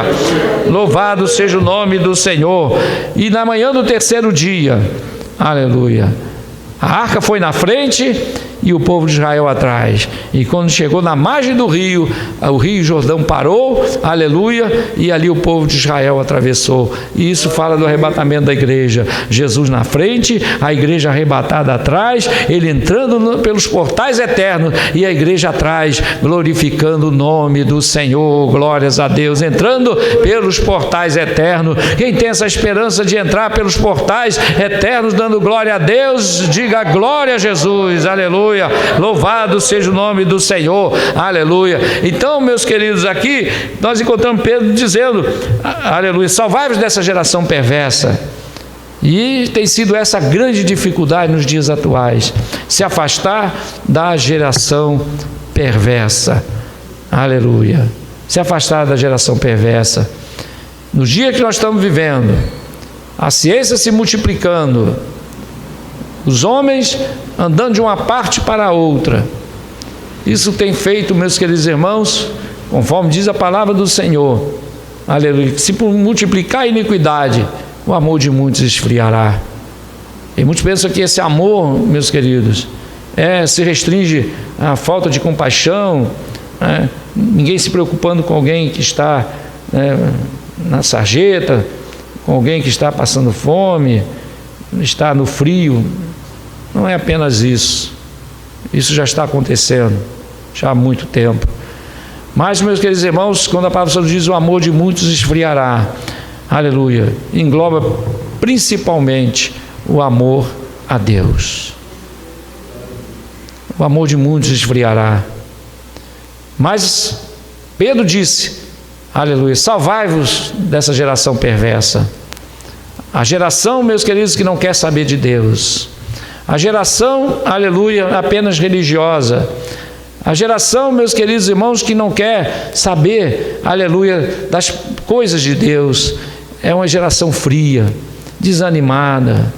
louvado seja o nome do Senhor. E na manhã do terceiro dia, aleluia, a arca foi na frente e o povo de Israel atrás. E quando chegou na margem do rio, o rio Jordão parou, aleluia, e ali o povo de Israel atravessou. E isso fala do arrebatamento da igreja. Jesus na frente, a igreja arrebatada atrás, ele entrando pelos portais eternos, e a igreja atrás, glorificando o nome do Senhor. Glórias a Deus, entrando pelos portais eternos. Quem tem essa esperança de entrar pelos portais eternos, dando glória a Deus, diga glória a Jesus, aleluia. Louvado seja o nome do Senhor, aleluia. Então, meus queridos, aqui nós encontramos Pedro dizendo, aleluia, salvai-vos dessa geração perversa. E tem sido essa grande dificuldade nos dias atuais, se afastar da geração perversa, aleluia, se afastar da geração perversa. No dia que nós estamos vivendo, a ciência se multiplicando, os homens andando de uma parte para a outra, isso tem feito, meus queridos irmãos, conforme diz a palavra do Senhor, aleluia, se multiplicar a iniquidade, o amor de muitos esfriará. E muitos pensam que esse amor, meus queridos, se restringe à falta de compaixão, ninguém se preocupando com alguém que está na sarjeta, com alguém que está passando fome, está no frio. Não é apenas isso. Isso já está acontecendo, já há muito tempo. Mas, meus queridos irmãos, quando a palavra do Senhor diz o amor de muitos esfriará, aleluia, engloba principalmente o amor a Deus. O amor de muitos esfriará. Mas Pedro disse, aleluia, salvai-vos dessa geração perversa. A geração, meus queridos, que não quer saber de Deus. A geração, aleluia, apenas religiosa. A geração, meus queridos irmãos, que não quer saber, aleluia, das coisas de Deus. É uma geração fria, desanimada,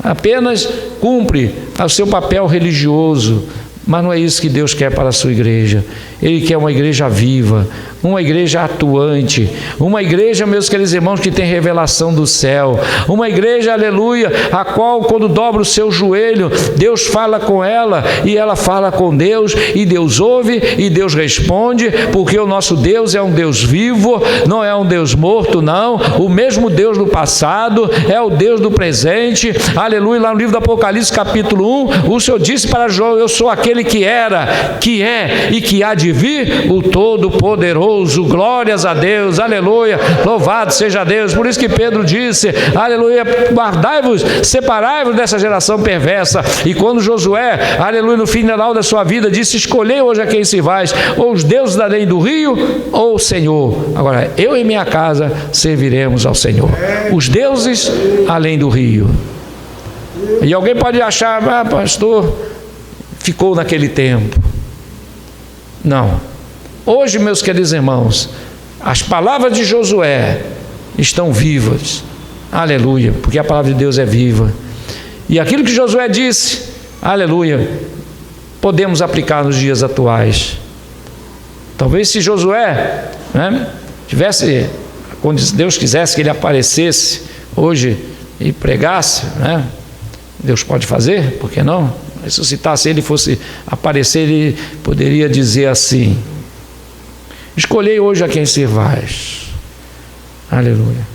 apenas cumpre o seu papel religioso, mas não é isso que Deus quer para a sua igreja. Ele quer uma igreja viva, uma igreja atuante, uma igreja, meus queridos irmãos, que tem revelação do céu, uma igreja, aleluia, a qual quando dobra o seu joelho, Deus fala com ela e ela fala com Deus, e Deus ouve e Deus responde, porque o nosso Deus é um Deus vivo, não é um Deus morto, não. O mesmo Deus do passado é o Deus do presente, aleluia. Lá no livro do Apocalipse capítulo 1, o Senhor disse para João: eu sou aquele que era, que é e que há de vir, o Todo-Poderoso. Glórias a Deus, aleluia, louvado seja Deus. Por isso que Pedro disse, aleluia, guardai-vos, separai-vos dessa geração perversa. E quando Josué, aleluia, no final da sua vida disse: escolhei hoje a quem se vais, ou os deuses da além do rio, ou o Senhor. Agora, eu e minha casa serviremos ao Senhor. Os deuses além do rio. E alguém pode achar: ah, pastor, ficou naquele tempo. Não. Hoje, meus queridos irmãos, as palavras de Josué estão vivas, aleluia, porque a palavra de Deus é viva, e aquilo que Josué disse, aleluia, podemos aplicar nos dias atuais. Talvez se Josué, tivesse, quando Deus quisesse que ele aparecesse hoje e pregasse, Deus pode fazer, por que não? Ressuscitar, se ele fosse aparecer, ele poderia dizer assim: escolhei hoje a quem servais, aleluia,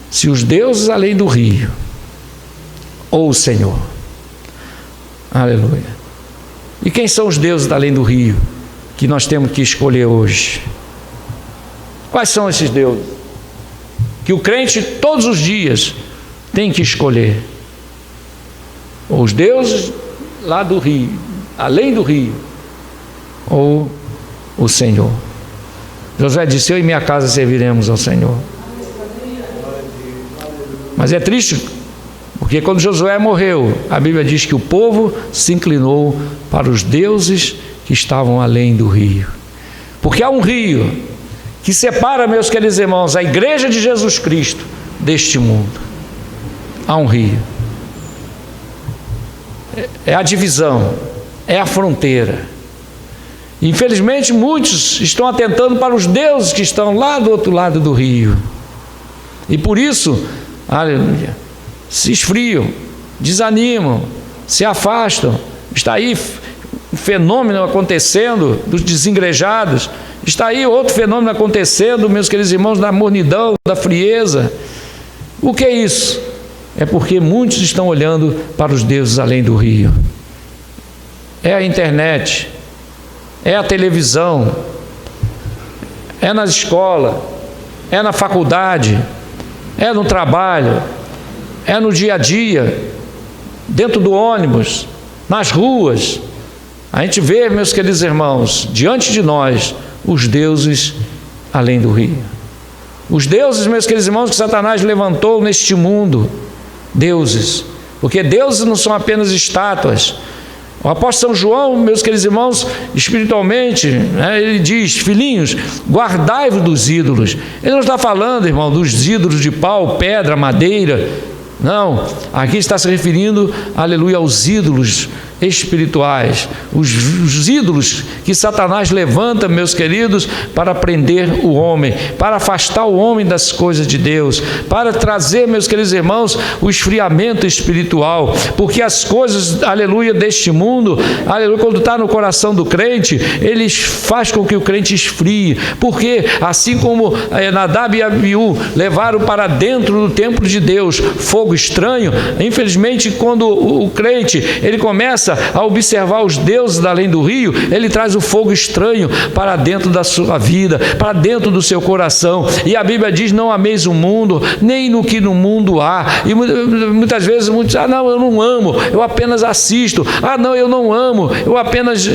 se os deuses além do rio, ou o Senhor, aleluia. E quem são os deuses além do rio que nós temos que escolher hoje? Quais são esses deuses que o crente todos os dias tem que escolher? Os deuses lá do rio, além do rio, ou o Senhor? Josué disse: eu e minha casa serviremos ao Senhor. Mas é triste, porque quando Josué morreu, a Bíblia diz que o povo se inclinou para os deuses que estavam além do rio. Porque há um rio que separa, meus queridos irmãos, a igreja de Jesus Cristo deste mundo. Há um rio. É a divisão, é a fronteira. Infelizmente, muitos estão atentando para os deuses que estão lá do outro lado do rio. E por isso, aleluia, se esfriam, desanimam, se afastam. Está aí um fenômeno acontecendo dos desengrejados. Está aí outro fenômeno acontecendo, meus queridos irmãos, da mornidão, da frieza. O que é isso? É porque muitos estão olhando para os deuses além do rio. É a internet, é a televisão, é na escola, é na faculdade, é no trabalho, é no dia a dia, dentro do ônibus, nas ruas. A gente vê, meus queridos irmãos, diante de nós, os deuses além do rio. Os deuses, meus queridos irmãos, que Satanás levantou neste mundo. Deuses, porque deuses não são apenas estátuas. O apóstolo São João, meus queridos irmãos, espiritualmente, ele diz: filhinhos, guardai-vos dos ídolos. Ele não está falando, irmão, dos ídolos de pau, pedra, madeira. Não, aqui está se referindo, aleluia, aos ídolos espirituais, os ídolos que Satanás levanta, meus queridos, para prender o homem, para afastar o homem das coisas de Deus, para trazer, meus queridos irmãos, o esfriamento espiritual, porque as coisas, aleluia, deste mundo, aleluia, quando está no coração do crente, ele faz com que o crente esfrie, porque assim como Nadab e Abiú levaram para dentro do templo de Deus fogo estranho, infelizmente quando o crente, ele começa a observar os deuses da além do rio, ele traz o fogo estranho para dentro da sua vida, para dentro do seu coração. E a Bíblia diz: não ameis o mundo, nem no que no mundo há. E muitas vezes muitos: não, eu não amo, eu apenas assisto. Não, eu não amo, eu apenas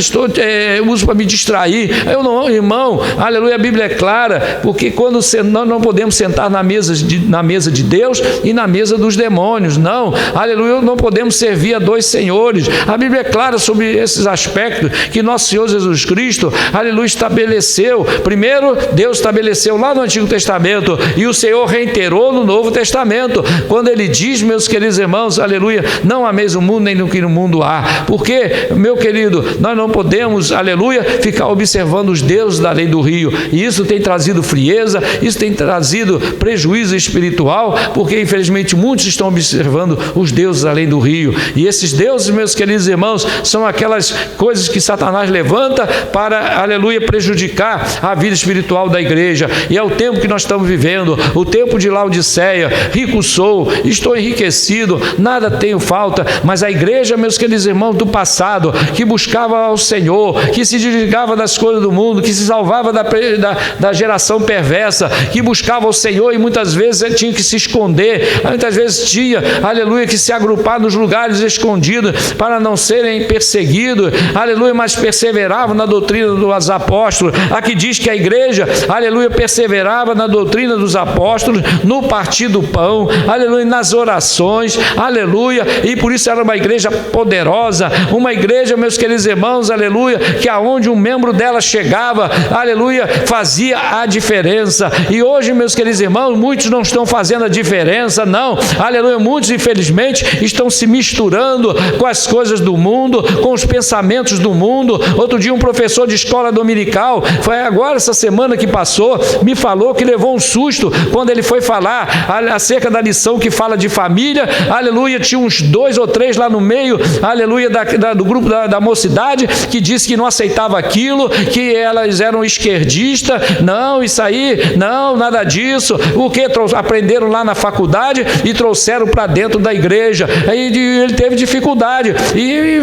uso para me distrair. Eu não amo, irmão, aleluia, a Bíblia é clara, porque quando nós não podemos sentar na mesa de Deus e na mesa dos demônios, não, aleluia, não podemos servir a dois senhores. A Bíblia é clara sobre esses aspectos que nosso Senhor Jesus Cristo, aleluia, estabeleceu. Primeiro, Deus estabeleceu lá no Antigo Testamento e o Senhor reiterou no Novo Testamento, quando Ele diz, meus queridos irmãos, aleluia, não ameis o mundo nem no que no mundo há. Porque, meu querido, nós não podemos, aleluia, ficar observando os deuses da lei do rio, e isso tem trazido frieza, isso tem trazido prejuízo espiritual, porque infelizmente muitos estão observando os deuses da lei do rio, e esses deuses, meus queridos irmãos, são aquelas coisas que Satanás levanta para, aleluia, prejudicar a vida espiritual da igreja. E é o tempo que nós estamos vivendo, o tempo de Laodiceia. Rico sou, estou enriquecido, nada tenho falta. Mas a igreja, meus queridos irmãos, do passado, que buscava ao Senhor, que se desligava das coisas do mundo, que se salvava da geração perversa, que buscava o Senhor, e muitas vezes tinha que se esconder, muitas vezes tinha, aleluia, que se agrupar nos lugares escondidos para não serem perseguidos, aleluia, mas perseveravam na doutrina dos apóstolos. Aqui diz que a igreja, aleluia, perseverava na doutrina dos apóstolos, no partir do pão, aleluia, nas orações, aleluia, e por isso era uma igreja poderosa, uma igreja, meus queridos irmãos, aleluia, que aonde um membro dela chegava, aleluia, fazia a diferença. E hoje, meus queridos irmãos, muitos não estão fazendo a diferença, não, aleluia, muitos infelizmente estão se misturando com as coisas do mundo, com os pensamentos do mundo. Outro dia um professor de escola dominical, foi agora essa semana que passou, me falou que levou um susto quando ele foi falar acerca da lição que fala de família, aleluia, tinha uns 2 ou 3 lá no meio, aleluia, do grupo da mocidade, que disse que não aceitava aquilo, que elas eram esquerdistas. Não, isso aí, não, nada disso. O que aprenderam lá na faculdade e trouxeram para dentro da igreja. Aí ele teve dificuldade e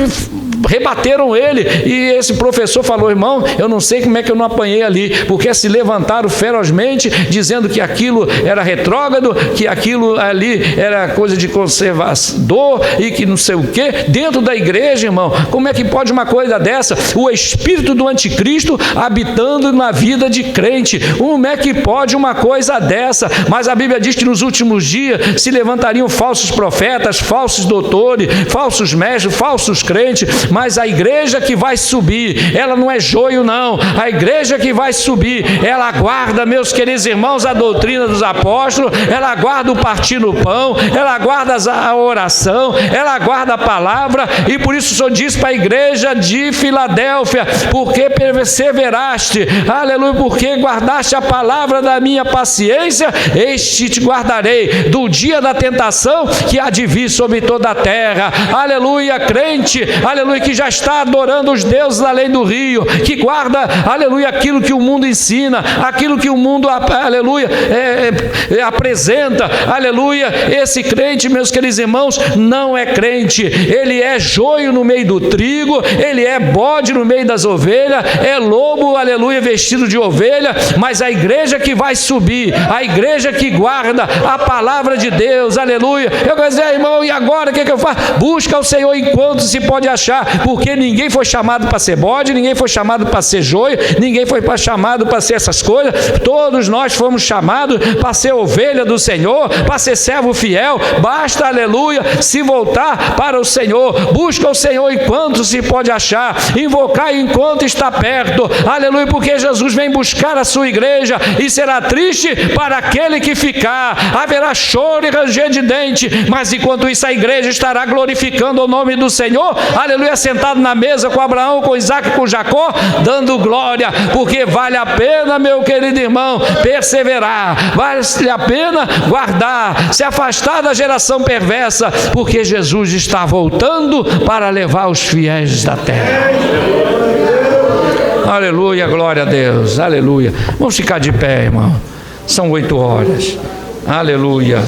rebateram ele, e esse professor falou: irmão, eu não sei como é que eu não apanhei ali, porque se levantaram ferozmente, dizendo que aquilo era retrógrado, que aquilo ali era coisa de conservador, e que não sei o que, dentro da igreja, irmão. Como é que pode uma coisa dessa? O espírito do anticristo habitando na vida de crente. Como é que pode uma coisa dessa? Mas a Bíblia diz que nos últimos dias se levantariam falsos profetas, falsos doutores, falsos mestres, falsos crentes. Mas a igreja que vai subir, ela não é joio, não. A igreja que vai subir, ela aguarda, meus queridos irmãos, a doutrina dos apóstolos, ela aguarda o partir no pão, ela aguarda a oração, ela aguarda a palavra. E por isso o Senhor diz para a igreja de Filadélfia: porque perseveraste, aleluia, porque guardaste a palavra da minha paciência, este te guardarei do dia da tentação que há de vir sobre toda a terra. Aleluia, crente, aleluia, que já está adorando os deuses da lei do rio, que guarda, aleluia, aquilo que o mundo ensina, aquilo que o mundo, aleluia, apresenta, aleluia. Esse crente, meus queridos irmãos, não é crente, ele é joio no meio do trigo, ele é bode no meio das ovelhas, é lobo, aleluia, vestido de ovelha. Mas a igreja que vai subir, a igreja que guarda a palavra de Deus, aleluia. Eu vou dizer: irmão, e agora o que eu faço? Busca o Senhor enquanto se pode achar, porque ninguém foi chamado para ser bode, ninguém foi chamado para ser joio, ninguém foi chamado para ser essas coisas. Todos nós fomos chamados para ser ovelha do Senhor, para ser servo fiel. Basta, aleluia, se voltar para o Senhor. Busca o Senhor enquanto se pode achar, invocar enquanto está perto, aleluia, porque Jesus vem buscar a sua igreja, e será triste para aquele que ficar, haverá choro e ranger de dente, mas enquanto isso a igreja estará glorificando o nome do Senhor, aleluia, sentado na mesa com Abraão, com Isaac e com Jacó, dando glória, porque vale a pena, meu querido irmão, perseverar, vale a pena guardar, se afastar da geração perversa, porque Jesus está voltando para levar os fiéis da terra. Aleluia, glória a Deus, aleluia. Vamos ficar de pé, irmão. São 8 horas. Aleluia.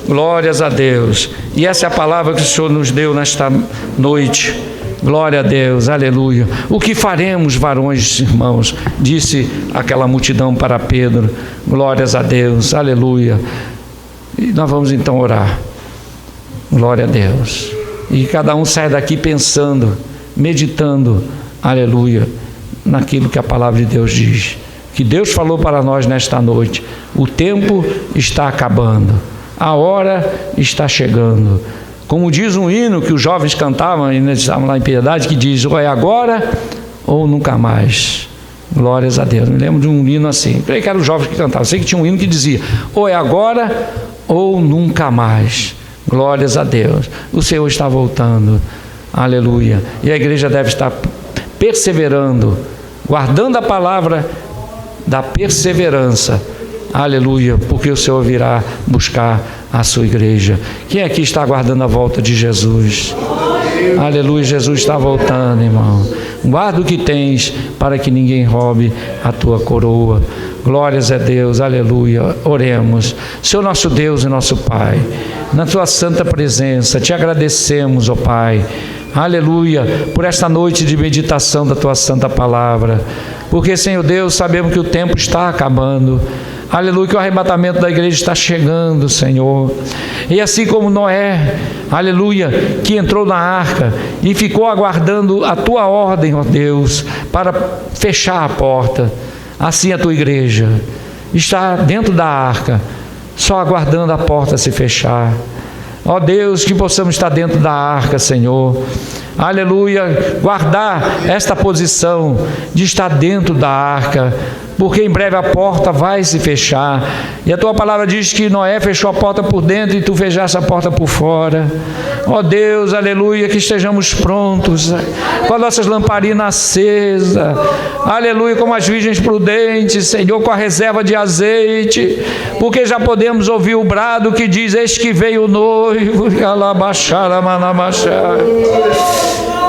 Glórias a Deus. E essa é a palavra que o Senhor nos deu nesta noite. Glória a Deus, aleluia. O que faremos, varões, irmãos? Disse aquela multidão para Pedro. Glórias a Deus, aleluia. E nós vamos então orar. Glória a Deus. E cada um sai daqui pensando, meditando, aleluia, naquilo que a palavra de Deus diz. Que Deus falou para nós nesta noite. O tempo está acabando. A hora está chegando. Como diz um hino que os jovens cantavam, e nós estávamos lá em Piedade, que diz: ou é agora ou nunca mais. Glórias a Deus. Me lembro de um hino assim, creio que eram os jovens que cantavam. Sei que tinha um hino que dizia: ou é agora ou nunca mais. Glórias a Deus. O Senhor está voltando. Aleluia. E a igreja deve estar perseverando, guardando a palavra da perseverança. Aleluia, porque o Senhor virá buscar a sua igreja. Quem aqui está aguardando a volta de Jesus? Aleluia, Jesus está voltando, irmão. Guarda o que tens, para que ninguém roube a tua coroa. Glórias a Deus, aleluia. Oremos. Senhor nosso Deus e nosso Pai, na tua santa presença, te agradecemos, ó Pai, aleluia, por esta noite de meditação da tua santa palavra, porque, Senhor Deus, sabemos que o tempo está acabando. Aleluia, que o arrebatamento da igreja está chegando, Senhor. E assim como Noé, aleluia, que entrou na arca e ficou aguardando a tua ordem, ó Deus, para fechar a porta, assim a tua igreja está dentro da arca, só aguardando a porta se fechar. Ó Deus, que possamos estar dentro da arca, Senhor. Aleluia, guardar esta posição de estar dentro da arca, porque em breve a porta vai se fechar. E a tua palavra diz que Noé fechou a porta por dentro e tu fechaste a porta por fora. Ó Deus, aleluia, que estejamos prontos, com as nossas lamparinas acesas, aleluia, como as virgens prudentes, Senhor, com a reserva de azeite, porque já podemos ouvir o brado que diz: eis que veio o noivo.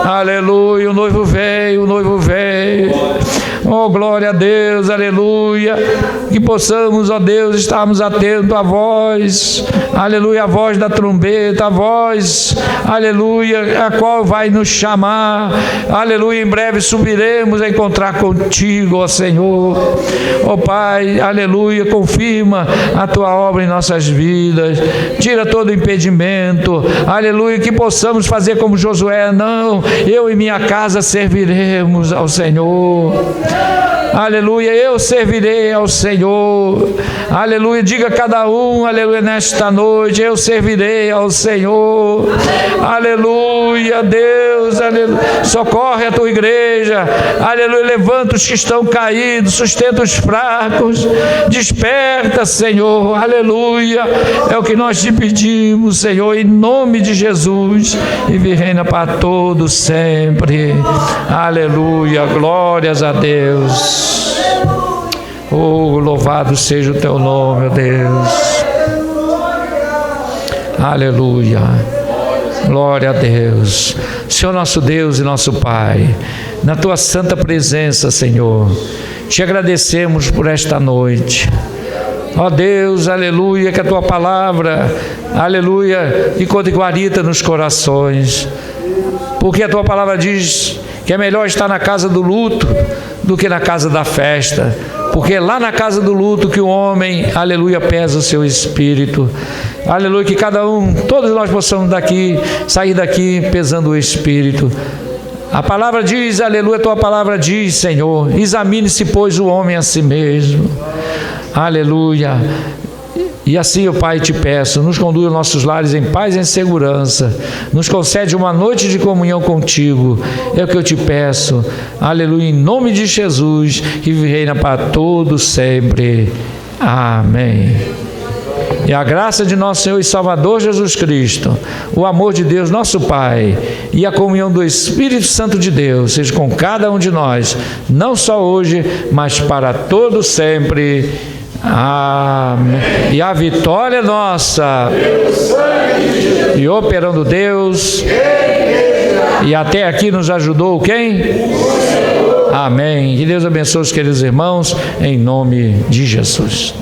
Aleluia, o noivo veio, o noivo veio. Oh, glória a Deus, aleluia. Que possamos, ó Deus, estarmos atentos à voz, aleluia, a voz da trombeta, a voz, aleluia, a qual vai nos chamar, aleluia. Em breve subiremos a encontrar contigo, ó Senhor. Ó Pai, aleluia, confirma a tua obra em nossas vidas, tira todo impedimento, aleluia, que possamos fazer como Josué: não, eu e minha casa serviremos ao Senhor. Aleluia, eu servirei ao Senhor. Aleluia, diga cada um, aleluia, nesta noite: eu servirei ao Senhor. Aleluia, Deus, aleluia. Socorre a tua igreja, aleluia, levanta os que estão caídos, sustenta os fracos, desperta, Senhor, aleluia. É o que nós te pedimos, Senhor, em nome de Jesus, e reina para todos sempre. Aleluia, glórias a Deus. Oh, louvado seja o teu nome, ó Deus. Aleluia. Glória a Deus. Senhor nosso Deus e nosso Pai, na tua santa presença, Senhor, te agradecemos por esta noite. Ó Deus, aleluia, que a tua palavra, aleluia, encontre guarita nos corações, porque a tua palavra diz que é melhor estar na casa do luto do que na casa da festa, porque é lá na casa do luto que o homem, aleluia, pesa o seu espírito. Aleluia, que cada um, todos nós possamos sair daqui pesando o espírito. A palavra diz, aleluia, a tua palavra diz, Senhor: examine-se, pois, o homem a si mesmo. Aleluia. E assim, ó Pai, te peço, nos conduz aos nossos lares em paz e em segurança, nos concede uma noite de comunhão contigo, é o que eu te peço, aleluia, em nome de Jesus, que reina para todos sempre. Amém. E a graça de nosso Senhor e Salvador Jesus Cristo, o amor de Deus nosso Pai e a comunhão do Espírito Santo de Deus seja com cada um de nós, não só hoje, mas para todos sempre. Amém. E a vitória é nossa, e operando Deus, e até aqui nos ajudou quem? Amém. Que Deus abençoe os queridos irmãos, em nome de Jesus.